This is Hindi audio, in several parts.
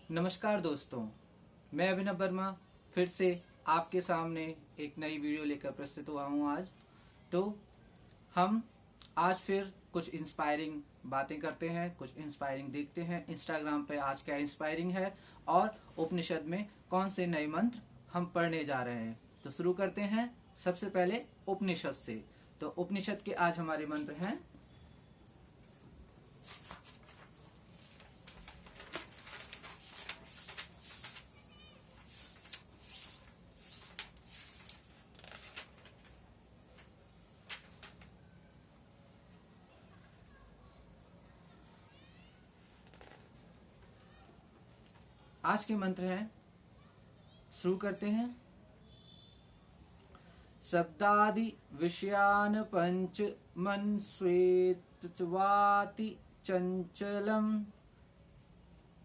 नमस्कार दोस्तों, मैं अभिनव वर्मा फिर से आपके सामने एक नई वीडियो लेकर प्रस्तुत हुआ हूँ आज। तो हम आज फिर कुछ इंस्पायरिंग बातें करते हैं, कुछ इंस्पायरिंग देखते हैं इंस्टाग्राम पे आज क्या इंस्पायरिंग है और उपनिषद में कौन से नए मंत्र हम पढ़ने जा रहे हैं। तो शुरू करते हैं सबसे पहले उपनिषद से। तो उपनिषद के आज हमारे मंत्र हैं आज के मंत्र हैं, शुरू करते हैं। शब्दादि विषयान पंच मन स्वेत्वाति चंचलम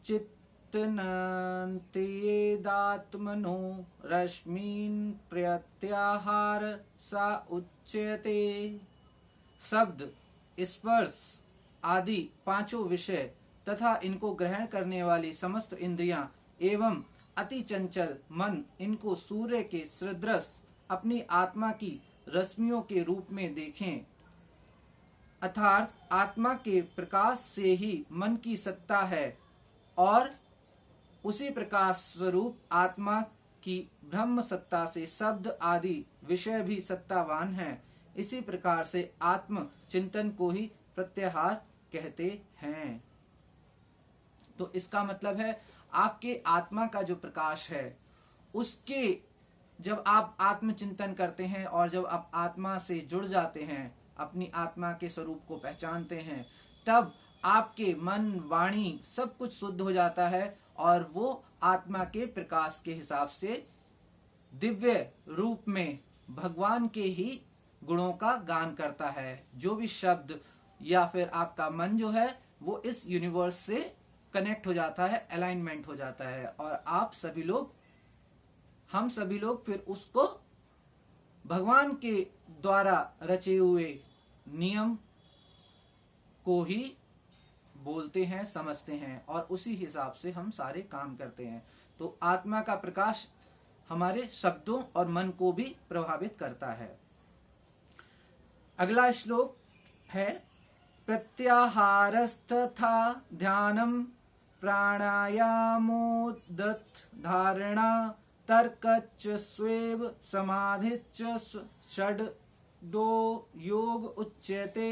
चित्तनन्त्येदात्मनो रश्मीन प्रत्याहार सा उच्यते। शब्द, स्पर्श आदि पांचों विषय तथा इनको ग्रहण करने वाली समस्त इंद्रियां एवं अति चंचल मन इनको सूर्य के सदृश अपनी आत्मा की रश्मियों के रूप में देखें, अर्थात आत्मा के प्रकाश से ही मन की सत्ता है और उसी प्रकाश स्वरूप आत्मा की ब्रह्म सत्ता से शब्द आदि विषय भी सत्तावान हैं। इसी प्रकार से आत्म चिंतन को ही प्रत्याहार कहते हैं। तो इसका मतलब है आपके आत्मा का जो प्रकाश है उसके जब आप आत्मचिंतन करते हैं और जब आप आत्मा से जुड़ जाते हैं, अपनी आत्मा के स्वरूप को पहचानते हैं, तब आपके मन वाणी सब कुछ शुद्ध हो जाता है और वो आत्मा के प्रकाश के हिसाब से दिव्य रूप में भगवान के ही गुणों का गान करता है। जो भी शब्द या फिर आपका मन जो है वो इस यूनिवर्स से कनेक्ट हो जाता है, अलाइनमेंट हो जाता है और आप सभी लोग, हम सभी लोग फिर उसको भगवान के द्वारा रचे हुए नियम को ही बोलते हैं, समझते हैं और उसी हिसाब से हम सारे काम करते हैं। तो आत्मा का प्रकाश हमारे शब्दों और मन को भी प्रभावित करता है। अगला श्लोक है प्रत्याहारस्तथा ध्यानम प्राणायामोदत धारणा तर्कच्च स्वेव समाधिश्च षड्दो योग उच्यते।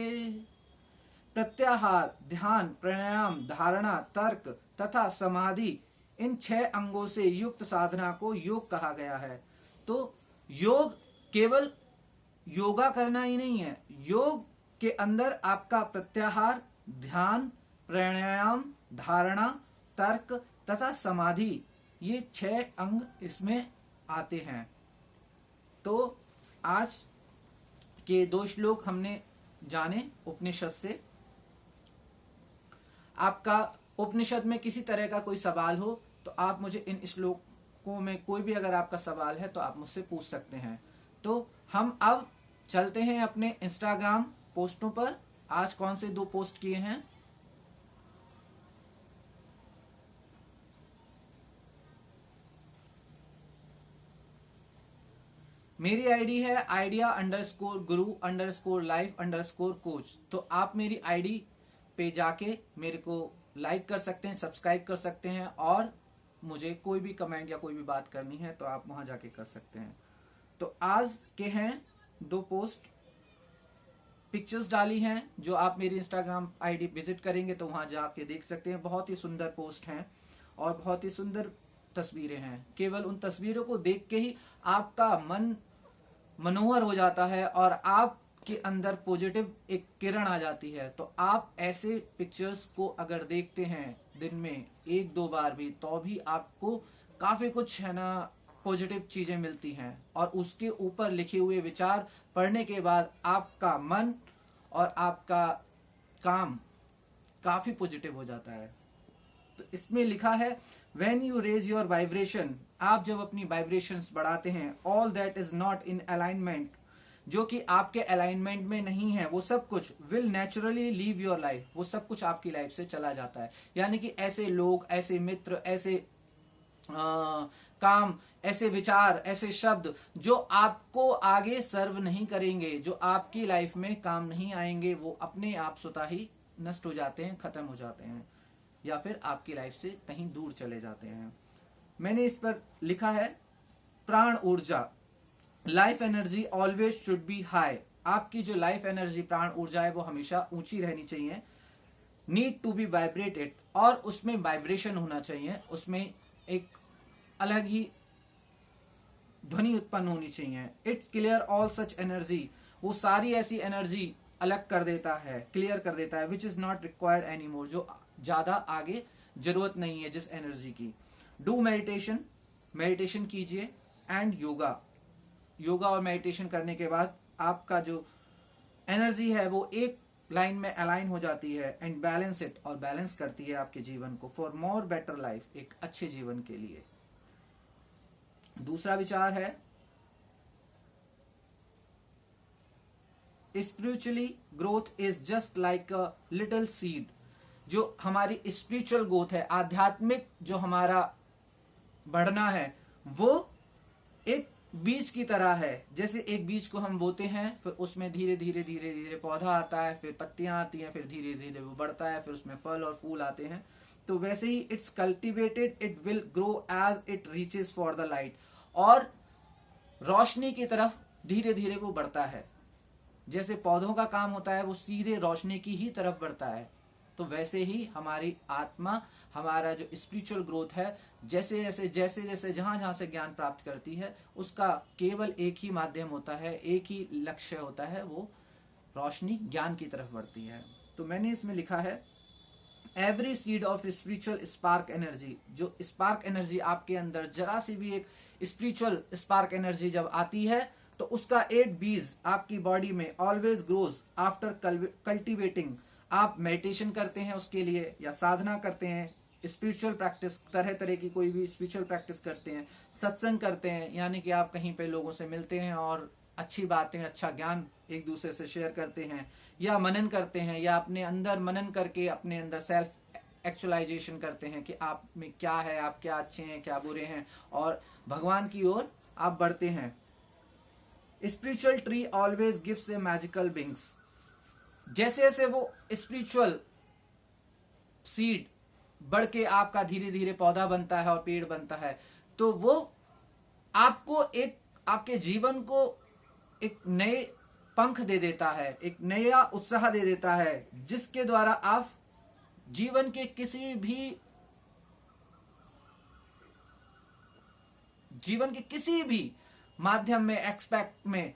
प्रत्याहार, ध्यान, प्राणायाम, धारणा, तर्क तथा समाधि, इन 6 अंगों से युक्त साधना को योग कहा गया है। तो योग केवल योगा करना ही नहीं है, योग के अंदर आपका प्रत्याहार, ध्यान, प्राणायाम, धारणा, तर्क तथा समाधि, ये 6 अंग इसमें आते हैं। तो आज के 2 श्लोक हमने जाने उपनिषद से। आपका उपनिषद में किसी तरह का कोई सवाल हो तो आप मुझे इन श्लोकों में कोई भी अगर आपका सवाल है तो आप मुझसे पूछ सकते हैं। तो हम अब चलते हैं अपने इंस्टाग्राम पोस्टों पर। आज कौन से 2 पोस्ट किए हैं? मेरी आईडी है idea_guru_life_coach। तो आप मेरी आईडी पे जाके मेरे को लाइक कर सकते हैं, सब्सक्राइब कर सकते हैं और मुझे कोई भी कमेंट या कोई भी बात करनी है तो आप वहां जाके कर सकते हैं। तो आज के हैं 2 पोस्ट, पिक्चर्स डाली हैं जो आप मेरी इंस्टाग्राम आईडी विजिट करेंगे तो वहां जाके देख सकते हैं। बहुत ही सुंदर पोस्ट हैं और बहुत ही सुंदर तस्वीरें हैं। केवल उन तस्वीरों को देख के ही आपका मन मनोहर हो जाता है और आपके अंदर पॉजिटिव एक किरण आ जाती है। तो आप ऐसे पिक्चर्स को अगर देखते हैं दिन में 1-2 बार भी, तो भी आपको काफी कुछ है ना पॉजिटिव चीजें मिलती हैं और उसके ऊपर लिखे हुए विचार पढ़ने के बाद आपका मन और आपका काम काफी पॉजिटिव हो जाता है। तो इसमें लिखा है when you raise your vibration, आप जब अपनी वाइब्रेशंस बढ़ाते हैं, all that is not in alignment जो कि आपके अलाइनमेंट में नहीं है, वो सब कुछ will naturally leave your life, वो सब कुछ आपकी लाइफ से चला जाता है। यानी कि ऐसे लोग, ऐसे मित्र, ऐसे काम, ऐसे विचार, ऐसे शब्द जो आपको आगे सर्व नहीं करेंगे, जो आपकी लाइफ में काम नहीं आएंगे, वो अपने आप स्वतः ही नष्ट हो जाते हैं, खत्म हो जाते हैं, या फिर आपकी लाइफ से कहीं दूर चले जाते हैं। मैंने इस पर लिखा है, प्राण ऊर्जा, life energy always should be high. आपकी जो लाइफ एनर्जी, प्राण ऊर्जा है, वो हमेशा ऊंची रहनी चाहिए। नीड टू बी वाइब्रेटेड, और उसमें वाइब्रेशन होना चाहिए, उसमें एक अलग ही ध्वनि उत्पन्न होनी चाहिए। It's clear all such energy, वो सारी ऐसी एनर्जी अलग कर देता है, क्लियर कर देता है, which is not required any more, जो ज्यादा आगे जरूरत नहीं है जिस एनर्जी की। डू मेडिटेशन, मेडिटेशन कीजिए, एंड योगा, योगा और मेडिटेशन करने के बाद आपका जो एनर्जी है वो एक लाइन में अलाइन हो जाती है, एंड बैलेंस इट, और बैलेंस करती है आपके जीवन को, फॉर मोर बेटर लाइफ, एक अच्छे जीवन के लिए। दूसरा विचार है, spiritually growth is just like a little seed, जो हमारी स्पिरिचुअल ग्रोथ है, आध्यात्मिक जो हमारा बढ़ना है, वो एक बीज की तरह है। जैसे एक बीज को हम बोते हैं, फिर उसमें धीरे धीरे धीरे धीरे पौधा आता है, फिर पत्तियां आती हैं, फिर धीरे धीरे वो बढ़ता है, फिर उसमें फल और फूल आते हैं। तो वैसे ही it's cultivated, it will grow as it reaches for the light, और रोशनी की तरफ धीरे धीरे वो बढ़ता है। जैसे पौधों का काम होता है, वो सीधे रोशनी की ही तरफ बढ़ता है, तो वैसे ही हमारी आत्मा, हमारा जो स्पिरिचुअल ग्रोथ है, जैसे जैसे जैसे जैसे जहां जहां से ज्ञान प्राप्त करती है, उसका केवल एक ही माध्यम होता है, एक ही लक्ष्य होता है, वो रोशनी ज्ञान की तरफ बढ़ती है। तो मैंने इसमें लिखा है, every seed of spiritual spark energy, जो स्पार्क एनर्जी आपके अंदर जरा सी भी एक स्पिरिचुअल स्पार्क एनर्जी जब आती है, तो उसका एक बीज आपकी बॉडी में ऑलवेज ग्रोज आफ्टर कल्टिवेटिंग। आप मेडिटेशन करते हैं उसके लिए, या साधना करते हैं, स्पिरिचुअल प्रैक्टिस, तरह तरह की कोई भी स्पिरिचुअल प्रैक्टिस करते हैं, सत्संग करते हैं, यानी कि आप कहीं पे लोगों से मिलते हैं और अच्छी बातें, अच्छा ज्ञान एक दूसरे से शेयर करते हैं, या मनन करते हैं, या अपने अंदर मनन करके अपने अंदर सेल्फ एक्चुअलाइजेशन करते हैं कि आप में क्या है, आप क्या अच्छे हैं, क्या बुरे हैं, और भगवान की ओर आप बढ़ते हैं। स्पिरिचुअल ट्री ऑलवेज गिव्स ए मैजिकल विंग्स, जैसे जैसे वो स्पिरिचुअल सीड बढ़ के आपका धीरे धीरे पौधा बनता है और पेड़ बनता है, तो वो आपको एक, आपके जीवन को एक नए पंख दे देता है, एक नया उत्साह दे देता है, जिसके द्वारा आप जीवन के किसी भी माध्यम में, एक्सपेक्ट में,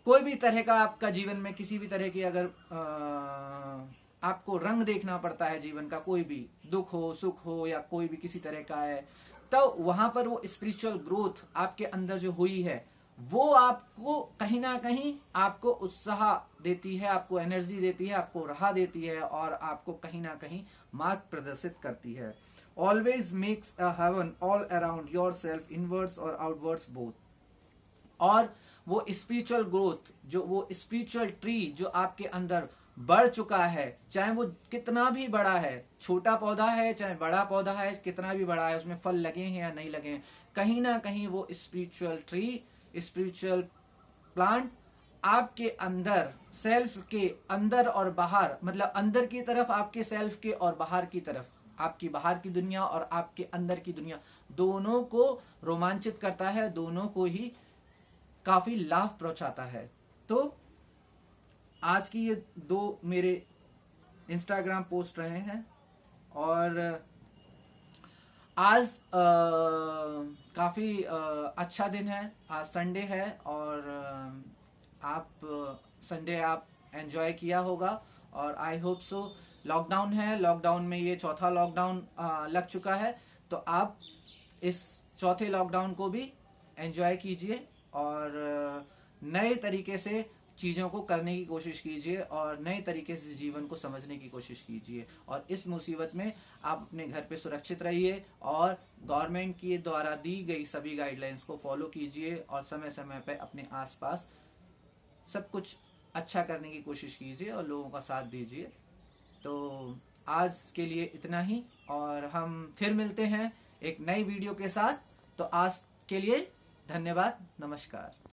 कोई भी तरह का आपका जीवन में किसी भी तरह की अगर आपको रंग देखना पड़ता है जीवन का, कोई भी दुख हो, सुख हो, या कोई भी किसी तरह का है, तो वहां पर वो स्पिरिचुअल ग्रोथ आपके अंदर जो हुई है, वो आपको कहीं ना कहीं आपको उत्साह देती है, आपको एनर्जी देती है, आपको राह देती है, और आपको कहीं ना कहीं मार्ग प्रदर्शित करती है। Always makes a heaven all around yourself, inwards और आउटवर्ड्स बोथ। और वो स्पिरिचुअल ग्रोथ, जो वो स्पिरिचुअल ट्री जो आपके अंदर बढ़ चुका है, चाहे वो कितना भी बड़ा है, छोटा पौधा है चाहे बड़ा पौधा है, कितना भी बड़ा है, उसमें फल लगे हैं या नहीं लगे हैं, कहीं ना कहीं वो स्पिरिचुअल ट्री, स्पिरिचुअल प्लांट आपके अंदर, सेल्फ के अंदर और बाहर, मतलब अंदर की तरफ आपके सेल्फ के, और बाहर की तरफ आपकी बाहर की दुनिया और आपके अंदर की दुनिया, दोनों को रोमांचित करता है, दोनों को ही काफी लाभ पहुंचाता है। तो आज की ये 2 मेरे इंस्टाग्राम पोस्ट रहे हैं, और आज काफी अच्छा दिन है, आज संडे है, और आप संडे आप एंजॉय किया होगा, और आई होप सो। लॉकडाउन है, लॉकडाउन में ये चौथा लॉकडाउन लग चुका है, तो आप इस चौथे लॉकडाउन को भी एंजॉय कीजिए, और नए तरीके से चीज़ों को करने की कोशिश कीजिए, और नए तरीके से जीवन को समझने की कोशिश कीजिए। और इस मुसीबत में आप अपने घर पे सुरक्षित रहिए, और गवर्नमेंट की द्वारा दी गई सभी गाइडलाइंस को फॉलो कीजिए, और समय समय पे अपने आसपास सब कुछ अच्छा करने की कोशिश कीजिए और लोगों का साथ दीजिए। तो आज के लिए इतना ही, और हम फिर मिलते हैं एक नई वीडियो के साथ। तो आज के लिए धन्यवाद, नमस्कार।